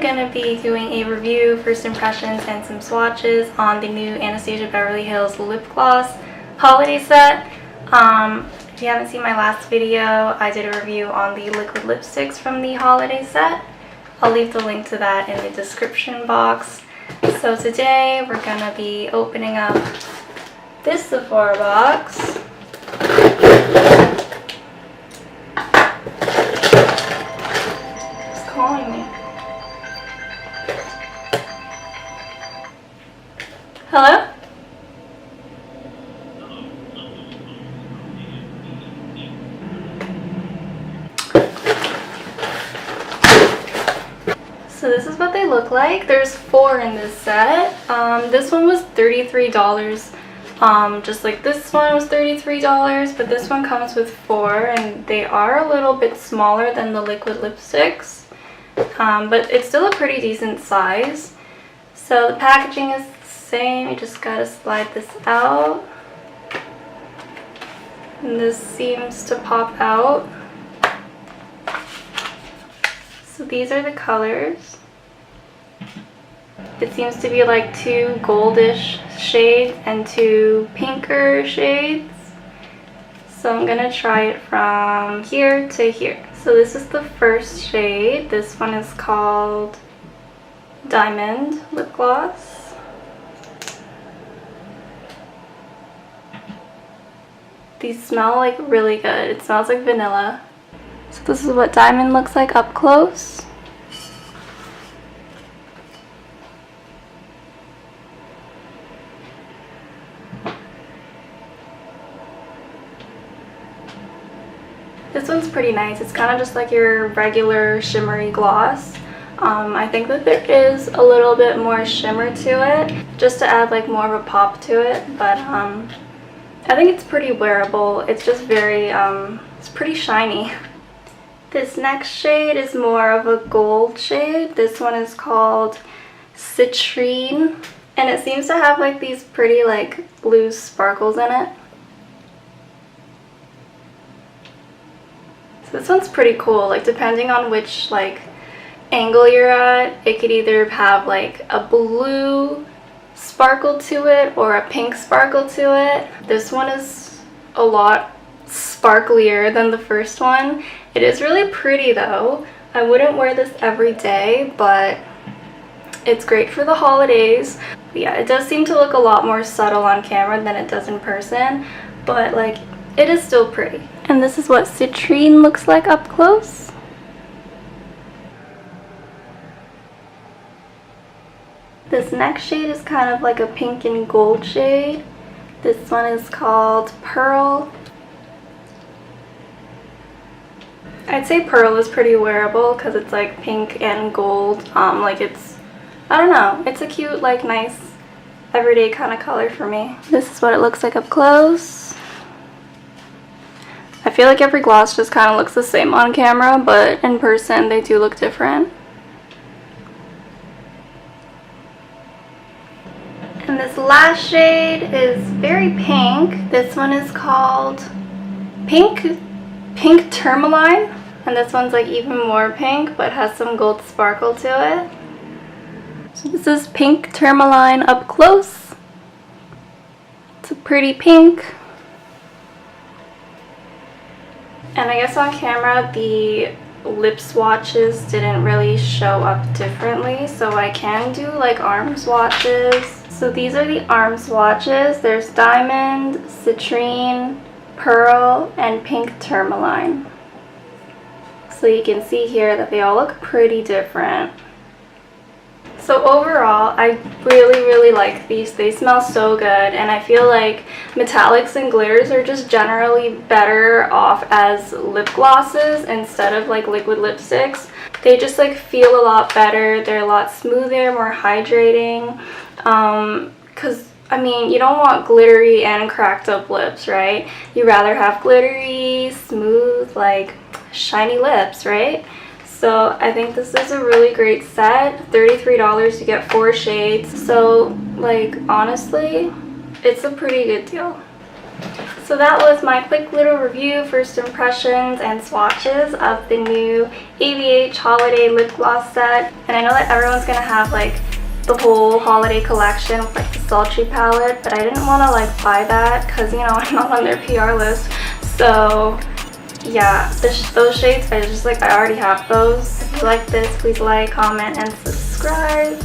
gonna be doing a review, first impressions, and some swatches on the new Anastasia Beverly Hills lip gloss holiday set. If you haven't seen my last video, I did a review on the liquid lipsticks from the holiday set. I'll leave the link to that in the description box. So today we're gonna be opening up this Sephora box. It's calling me. Hello? So this is what they look like. There's 4 in this set. This one was $33. Just like this one was $33, but this one comes with 4, and they are a little bit smaller than the liquid lipsticks. But it's still a pretty decent size. So the packaging is the same. You just gotta slide this out. And this seems to pop out. So these are the colors. It seems to be like 2 goldish shades and 2 pinker shades. So I'm gonna try it from here to here. So this is the first shade. This one is called Diamond Lip Gloss. These smell like really good. It smells like vanilla. So this is what Diamond looks like up close. This one's pretty nice. It's kind of just like your regular shimmery gloss. I think that there is a little bit more shimmer to it, just to add like more of a pop to it, but I think it's pretty wearable. It's just very, it's pretty shiny. This next shade is more of a gold shade. This one is called Citrine, and it seems to have like these pretty like blue sparkles in it. So this one's pretty cool. Like depending on which like angle you're at, it could either have like a blue sparkle to it or a pink sparkle to it. This one is a lot sparklier than the first one. It is really pretty though. I wouldn't wear this every day, but it's great for the holidays. But yeah, it does seem to look a lot more subtle on camera than it does in person, but like it is still pretty. And this is what Citrine looks like up close. This next shade is kind of like a pink and gold shade. This one is called Pearl. I'd say Pearl is pretty wearable because it's like pink and gold. Like it's, I don't know, it's a cute, like nice, everyday kind of color for me. This is what it looks like up close. I feel like every gloss just kind of looks the same on camera, but in person they do look different. And this last shade is very pink. This one is called Pink Tourmaline, and this one's like even more pink but has some gold sparkle to it. So this is Pink Tourmaline up close. It's a pretty pink. And I guess on camera the lip swatches didn't really show up differently, so I can do like arm swatches. So these are the arm swatches. There's Diamond, Citrine, Pearl, and Pink Tourmaline. So you can see here that they all look pretty different. So overall, I really like these. They smell so good, and I feel like metallics and glitters are just generally better off as lip glosses instead of like liquid lipsticks. They just like feel a lot better. They're a lot smoother, more hydrating. Because I mean, you don't want glittery and cracked up lips, right? You rather have glittery, smooth, like shiny lips, right? So I think this is a really great set. $33, you get 4 shades. So like honestly, it's a pretty good deal. So that was my quick little review, first impressions, and swatches of the new ABH holiday lip gloss set. And I know that everyone's gonna have like the whole holiday collection with like the sultry palette, but I didn't want to like buy that because, you know, I'm not on their PR list. So yeah, those shades, I already have those. If you like this, please like, comment, and subscribe.